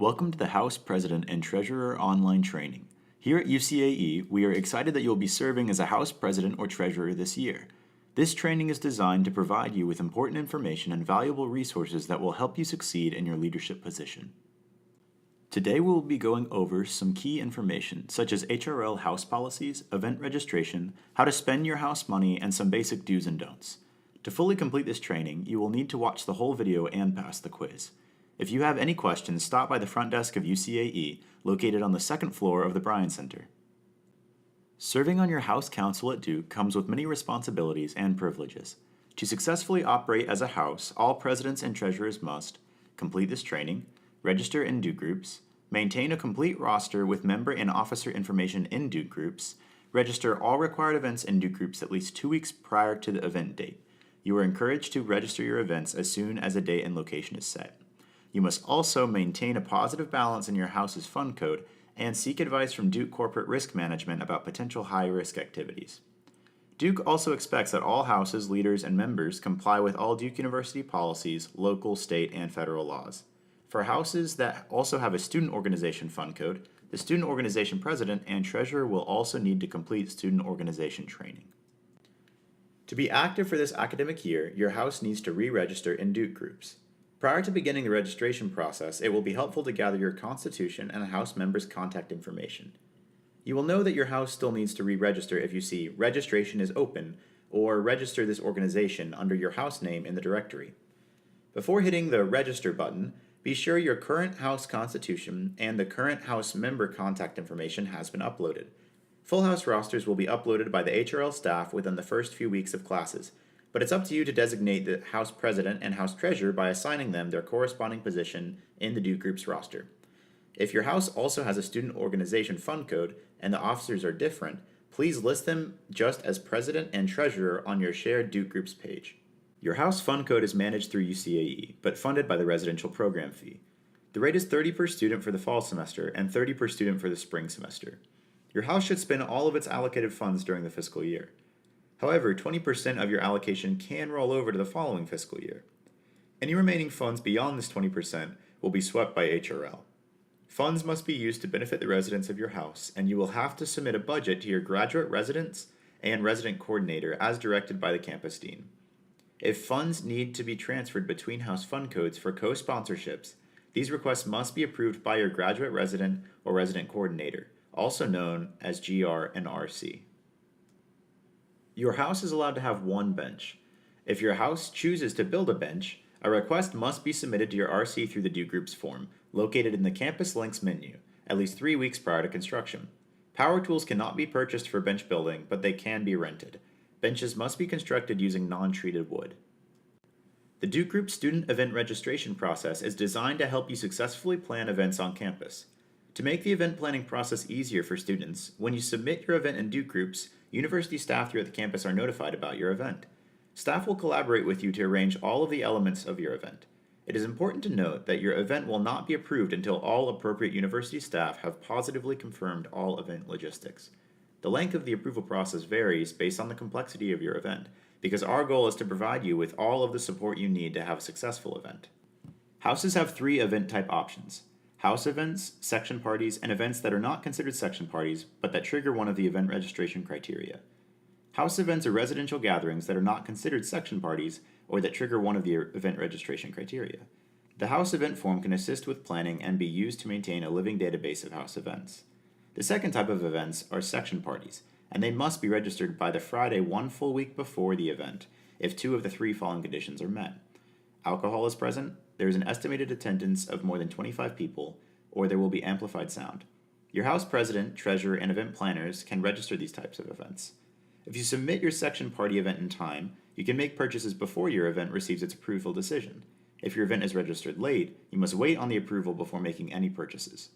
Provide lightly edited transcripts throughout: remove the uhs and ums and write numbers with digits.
Welcome to the House President and Treasurer online training. Here at UCAE, we are excited that you'll be serving as a House President or Treasurer this year. This training is designed to provide you with important information and valuable resources that will help you succeed in your leadership position. Today we will be going over some key information such as HRL House policies, event registration, how to spend your House money, and some basic do's and don'ts. To fully complete this training, you will need to watch the whole video and pass the quiz. If you have any questions, stop by the front desk of UCAE, located on the second floor of the Bryan Center. Serving on your House Council at Duke comes with many responsibilities and privileges. To successfully operate as a House, all presidents and treasurers must complete this training, register in Duke groups, maintain a complete roster with member and officer information in Duke groups, register all required events in Duke groups at least 2 weeks prior to the event date. You are encouraged to register your events as soon as a date and location is set. You must also maintain a positive balance in your House's fund code and seek advice from Duke Corporate Risk Management about potential high-risk activities. Duke also expects that all Houses, leaders, and members comply with all Duke University policies, local, state, and federal laws. For Houses that also have a student organization fund code, the student organization president and treasurer will also need to complete student organization training. To be active for this academic year, your House needs to re-register in Duke groups. Prior to beginning the registration process, it will be helpful to gather your Constitution and a House member's contact information. You will know that your House still needs to re-register if you see "Registration is open" or "Register this organization" under your House name in the directory. Before hitting the Register button, be sure your current House Constitution and the current House member contact information has been uploaded. Full House rosters will be uploaded by the HRL staff within the first few weeks of classes, but it's up to you to designate the House President and House Treasurer by assigning them their corresponding position in the Duke Group's roster. If your House also has a student organization fund code and the officers are different, please list them just as President and Treasurer on your shared Duke Groups page. Your House fund code is managed through UCAE, but funded by the residential program fee. The rate is $30 per student for the fall semester and $30 per student for the spring semester. Your House should spend all of its allocated funds during the fiscal year. However, 20% of your allocation can roll over to the following fiscal year. Any remaining funds beyond this 20% will be swept by HRL. Funds must be used to benefit the residents of your House, and you will have to submit a budget to your graduate residents and resident coordinator as directed by the campus dean. If funds need to be transferred between House fund codes for co-sponsorships, these requests must be approved by your graduate resident or resident coordinator, also known as GR and RC. Your House is allowed to have one bench. If your House chooses to build a bench, a request must be submitted to your RC through the Duke Groups form, located in the Campus Links menu, at least 3 weeks prior to construction. Power tools cannot be purchased for bench building, but they can be rented. Benches must be constructed using non-treated wood. The Duke Group student event registration process is designed to help you successfully plan events on campus. To make the event planning process easier for students, when you submit your event in Duke Groups, university staff here at the campus are notified about your event. Staff will collaborate with you to arrange all of the elements of your event. It is important to note that your event will not be approved until all appropriate university staff have positively confirmed all event logistics. The length of the approval process varies based on the complexity of your event, because our goal is to provide you with all of the support you need to have a successful event. Houses have 3 event type options: House events, section parties, and events that are not considered section parties, but that trigger one of the event registration criteria. House events are residential gatherings that are not considered section parties, or that trigger one of the event registration criteria. The House event form can assist with planning and be used to maintain a living database of House events. The second type of events are section parties, and they must be registered by the Friday 1 full week before the event, if 2 of the 3 following conditions are met. Alcohol is present, there is an estimated attendance of more than 25 people, or there will be amplified sound. Your House President, Treasurer, and event planners can register these types of events. If you submit your section party event in time, you can make purchases before your event receives its approval decision. If your event is registered late, you must wait on the approval before making any purchases.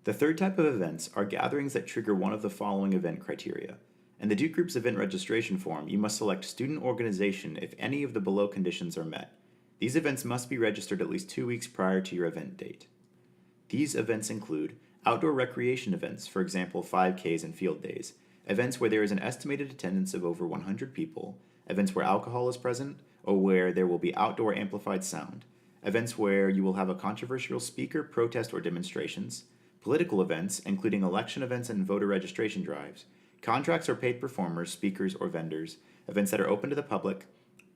The third type of events are gatherings that trigger one of the following event criteria. In the Duke Group's event registration form, you must select student organization if any of the below conditions are met. These events must be registered at least 2 weeks prior to your event date. These events include outdoor recreation events, for example 5Ks and field days, events where there is an estimated attendance of over 100 people, events where alcohol is present, or where there will be outdoor amplified sound, events where you will have a controversial speaker, protest, or demonstrations, political events, including election events and voter registration drives, contracts or paid performers, speakers, or vendors, events that are open to the public,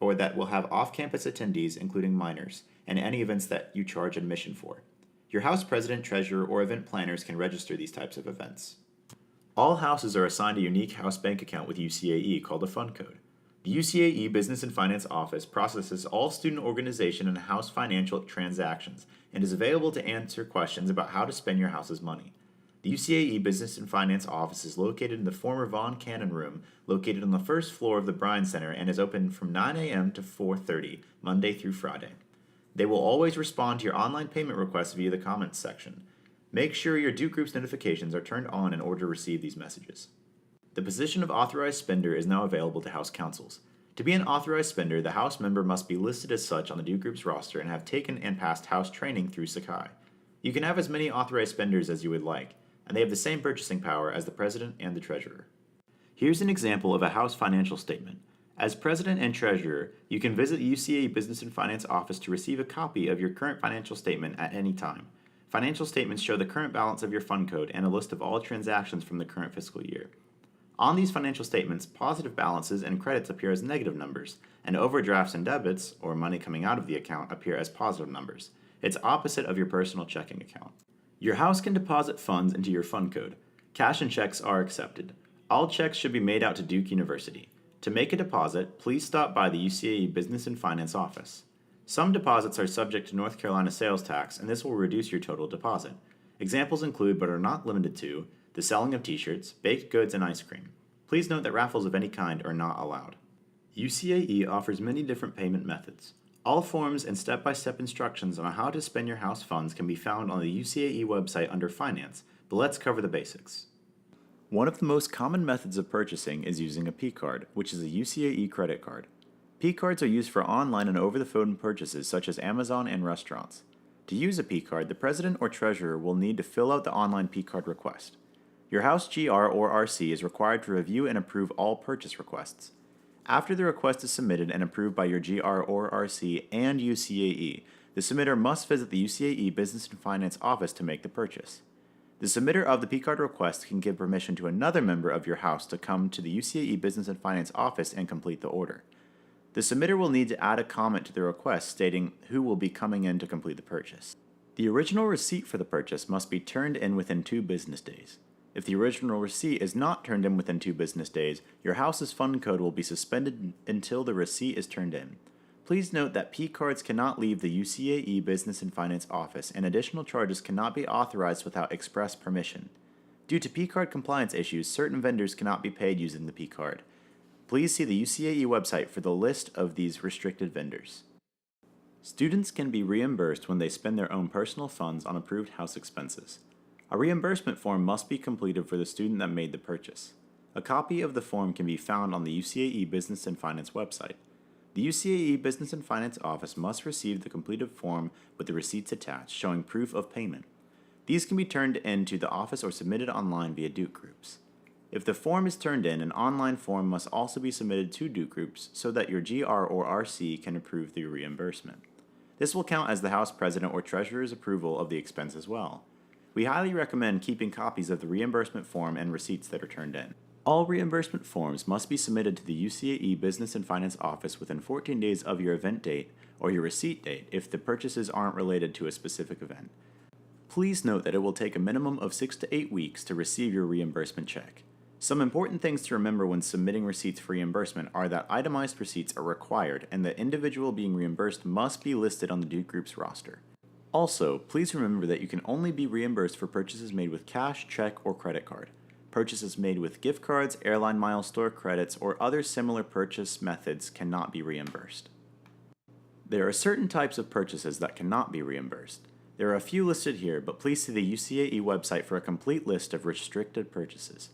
or that will have off-campus attendees, including minors, and any events that you charge admission for. Your House President, Treasurer, or event planners can register these types of events. All houses are assigned a unique house bank account with UCAE called a fund code. The UCAE Business and Finance Office processes all student organization and house financial transactions and is available to answer questions about how to spend your house's money. The UCAE Business and Finance Office is located in the former Von Cannon Room, located on the first floor of the Bryan Center, and is open from 9 a.m. to 4:30, Monday through Friday. They will always respond to your online payment requests via the comments section. Make sure your Duke Group's notifications are turned on in order to receive these messages. The position of authorized spender is now available to House councils. To be an authorized spender, the House member must be listed as such on the Duke Group's roster and have taken and passed House training through UCAE. You can have as many authorized spenders as you would like, and they have the same purchasing power as the President and the Treasurer. Here's an example of a House financial statement. As President and Treasurer, you can visit the UCAE Business and Finance Office to receive a copy of your current financial statement at any time. Financial statements show the current balance of your fund code and a list of all transactions from the current fiscal year. On these financial statements, positive balances and credits appear as negative numbers, and overdrafts and debits, or money coming out of the account, appear as positive numbers. It's opposite of your personal checking account. Your house can deposit funds into your fund code. Cash and checks are accepted. All checks should be made out to Duke University. To make a deposit, please stop by the UCAE Business and Finance Office. Some deposits are subject to North Carolina sales tax, and this will reduce your total deposit. Examples include, but are not limited to, the selling of t-shirts, baked goods, and ice cream. Please note that raffles of any kind are not allowed. UCAE offers many different payment methods. All forms and step-by-step instructions on how to spend your house funds can be found on the UCAE website under Finance, but let's cover the basics. One of the most common methods of purchasing is using a P-card, which is a UCAE credit card. P-cards are used for online and over-the-phone purchases such as Amazon and restaurants. To use a P-card, the President or Treasurer will need to fill out the online P-card request. Your House GR or RC is required to review and approve all purchase requests. After the request is submitted and approved by your GR or RC and UCAE, the submitter must visit the UCAE Business and Finance Office to make the purchase. The submitter of the P-card request can give permission to another member of your house to come to the UCAE Business and Finance Office and complete the order. The submitter will need to add a comment to the request stating who will be coming in to complete the purchase. The original receipt for the purchase must be turned in within 2 business days. If the original receipt is not turned in within 2 business days, your house's fund code will be suspended until the receipt is turned in. Please note that P-cards cannot leave the UCAE Business and Finance Office, and additional charges cannot be authorized without express permission. Due to P-card compliance issues, certain vendors cannot be paid using the P-card. Please see the UCAE website for the list of these restricted vendors. Students can be reimbursed when they spend their own personal funds on approved house expenses. A reimbursement form must be completed for the student that made the purchase. A copy of the form can be found on the UCAE Business and Finance website. The UCAE Business and Finance Office must receive the completed form with the receipts attached, showing proof of payment. These can be turned in to the office or submitted online via Duke Groups. If the form is turned in, an online form must also be submitted to Duke Groups so that your GR or RC can approve the reimbursement. This will count as the House President or Treasurer's approval of the expense as well. We highly recommend keeping copies of the reimbursement form and receipts that are turned in. All reimbursement forms must be submitted to the UCAE Business and Finance Office within 14 days of your event date or your receipt date if the purchases aren't related to a specific event. Please note that it will take a minimum of 6 to 8 weeks to receive your reimbursement check. Some important things to remember when submitting receipts for reimbursement are that itemized receipts are required and the individual being reimbursed must be listed on the Duke Group's roster. Also, please remember that you can only be reimbursed for purchases made with cash, check, or credit card. Purchases made with gift cards, airline miles, store credits, or other similar purchase methods cannot be reimbursed. There are certain types of purchases that cannot be reimbursed. There are a few listed here, but please see the UCAE website for a complete list of restricted purchases.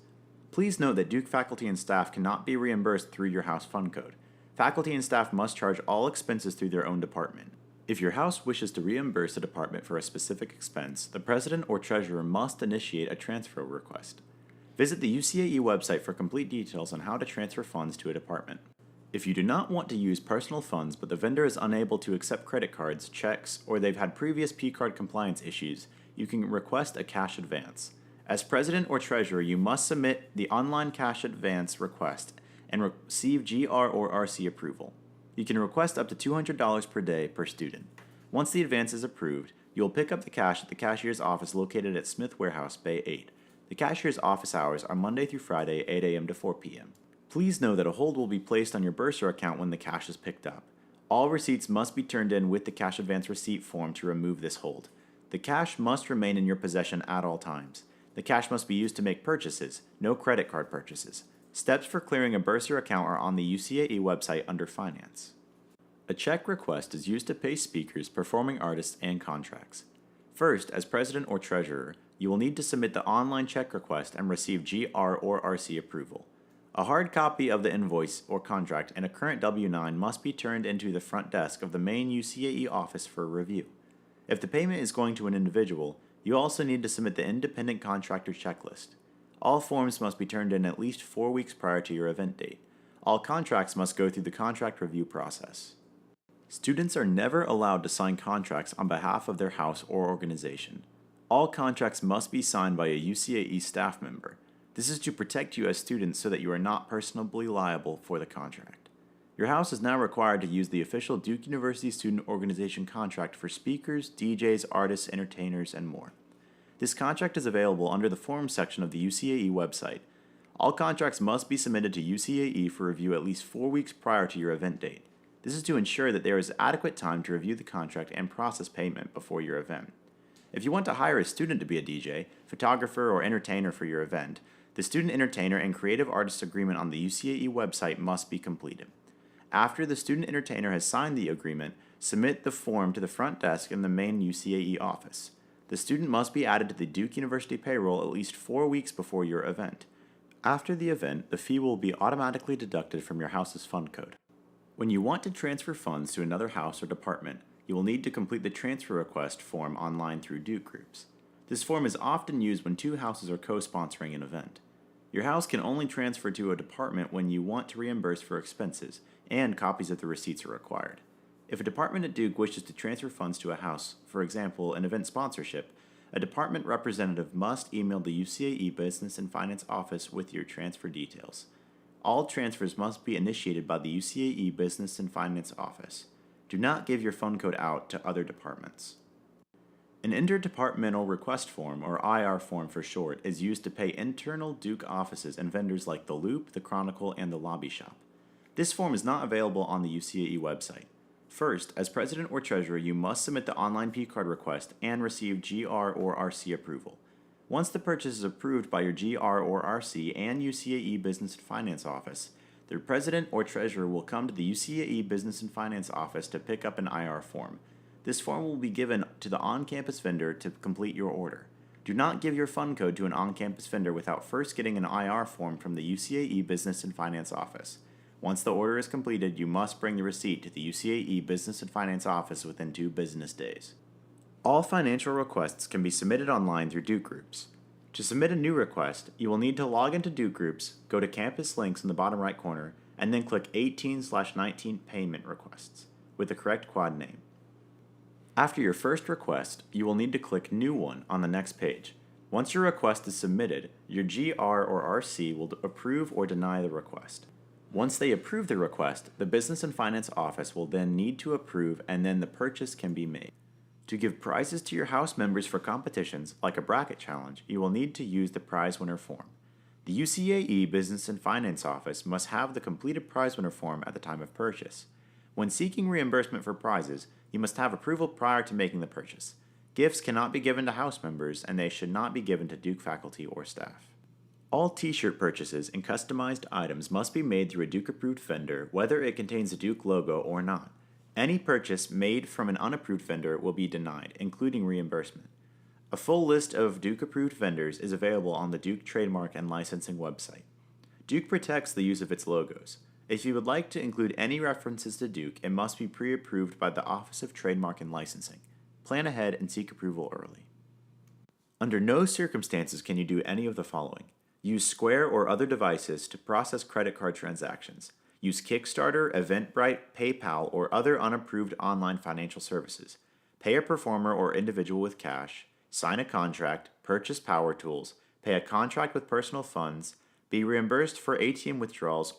Please note that Duke faculty and staff cannot be reimbursed through your house fund code. Faculty and staff must charge all expenses through their own department. If your house wishes to reimburse a department for a specific expense, the President or Treasurer must initiate a transfer request. Visit the UCAE website for complete details on how to transfer funds to a department. If you do not want to use personal funds but the vendor is unable to accept credit cards, checks, or they've had previous P-card compliance issues, you can request a cash advance. As president or treasurer, you must submit the online cash advance request and receive GR or RC approval. You can request up to $200 per day per student. Once the advance is approved, you will pick up the cash at the cashier's office located at Smith Warehouse, Bay 8. The cashier's office hours are Monday through Friday, 8 a.m. to 4 p.m. Please know that a hold will be placed on your bursar account when the cash is picked up. All receipts must be turned in with the cash advance receipt form to remove this hold. The cash must remain in your possession at all times. The cash must be used to make purchases, no credit card purchases. Steps for clearing a bursar account are on the UCAE website under Finance. A check request is used to pay speakers, performing artists, and contracts. First, as president or treasurer, you will need to submit the online check request and receive GR or RC approval. A hard copy of the invoice or contract and a current W-9 must be turned into the front desk of the main UCAE office for review. If the payment is going to an individual, you also need to submit the independent contractor checklist. All forms must be turned in at least 4 weeks prior to your event date. All contracts must go through the contract review process. Students are never allowed to sign contracts on behalf of their house or organization. All contracts must be signed by a UCAE staff member. This is to protect you as students so that you are not personally liable for the contract. Your house is now required to use the official Duke University Student Organization contract for speakers, DJs, artists, entertainers, and more. This contract is available under the Forms section of the UCAE website. All contracts must be submitted to UCAE for review at least 4 weeks prior to your event date. This is to ensure that there is adequate time to review the contract and process payment before your event. If you want to hire a student to be a DJ, photographer, or entertainer for your event, the Student Entertainer and Creative Artist Agreement on the UCAE website must be completed. After the Student Entertainer has signed the agreement, submit the form to the front desk in the main UCAE office. The student must be added to the Duke University payroll at least 4 weeks before your event. After the event, the fee will be automatically deducted from your house's fund code. When you want to transfer funds to another house or department, you will need to complete the transfer request form online through Duke Groups. This form is often used when 2 houses are co-sponsoring an event. Your house can only transfer to a department when you want to reimburse for expenses, and copies of the receipts are required. If a department at Duke wishes to transfer funds to a house, for example, an event sponsorship, a department representative must email the UCAE Business and Finance Office with your transfer details. All transfers must be initiated by the UCAE Business and Finance Office. Do not give your fund code out to other departments. An interdepartmental request form, or IR form for short, is used to pay internal Duke offices and vendors like the Loop, the Chronicle, and the Lobby Shop. This form is not available on the UCAE website. First, as president or treasurer, you must submit the online P-card request and receive GR or RC approval. Once the purchase is approved by your GR or RC and UCAE Business and Finance Office, the president or treasurer will come to the UCAE Business and Finance Office to pick up an IR form. This form will be given to the on-campus vendor to complete your order. Do not give your fund code to an on-campus vendor without first getting an IR form from the UCAE Business and Finance Office. Once the order is completed, you must bring the receipt to the UCAE Business and Finance Office within 2 business days. All financial requests can be submitted online through Duke Groups. To submit a new request, you will need to log into Duke Groups, go to Campus Links in the bottom right corner, and then click 18/19 Payment Requests with the correct quad name. After your first request, you will need to click New One on the next page. Once your request is submitted, your GR or RC will approve or deny the request. Once they approve the request, the Business and Finance Office will then need to approve, and then the purchase can be made. To give prizes to your house members for competitions, like a bracket challenge, you will need to use the prize winner form. The UCAE Business and Finance Office must have the completed prize winner form at the time of purchase. When seeking reimbursement for prizes, you must have approval prior to making the purchase. Gifts cannot be given to house members, and they should not be given to Duke faculty or staff. All t-shirt purchases and customized items must be made through a Duke-approved vendor, whether it contains a Duke logo or not. Any purchase made from an unapproved vendor will be denied, including reimbursement. A full list of Duke-approved vendors is available on the Duke Trademark and Licensing website. Duke protects the use of its logos. If you would like to include any references to Duke, it must be pre-approved by the Office of Trademark and Licensing. Plan ahead and seek approval early. Under no circumstances can you do any of the following. Use Square or other devices to process credit card transactions. Use Kickstarter, Eventbrite, PayPal, or other unapproved online financial services. Pay a performer or individual with cash. Sign a contract. Purchase power tools. Pay a contract with personal funds. Be reimbursed for ATM withdrawals,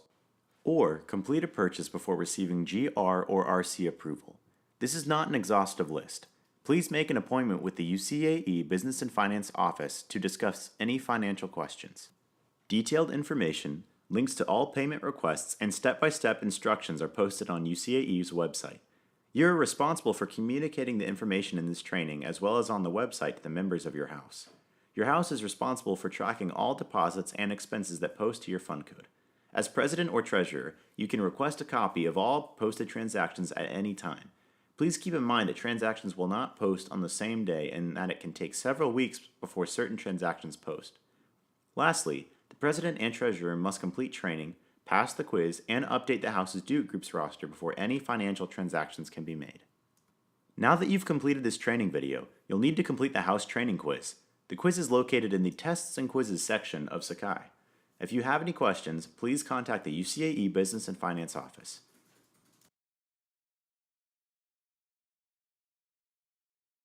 or complete a purchase before receiving GR or RC approval. This is not an exhaustive list. Please make an appointment with the UCAE Business and Finance Office to discuss any financial questions. Detailed information, links to all payment requests, and step-by-step instructions are posted on UCAE's website. You are responsible for communicating the information in this training as well as on the website to the members of your house. Your house is responsible for tracking all deposits and expenses that post to your fund code. As president or treasurer, you can request a copy of all posted transactions at any time. Please keep in mind that transactions will not post on the same day and that it can take several weeks before certain transactions post. Lastly, the president and treasurer must complete training, pass the quiz, and update the house's due groups roster before any financial transactions can be made. Now that you've completed this training video, you'll need to complete the house training quiz. The quiz is located in the Tests and Quizzes section of UCAE. If you have any questions, please contact the UCAE Business and Finance Office.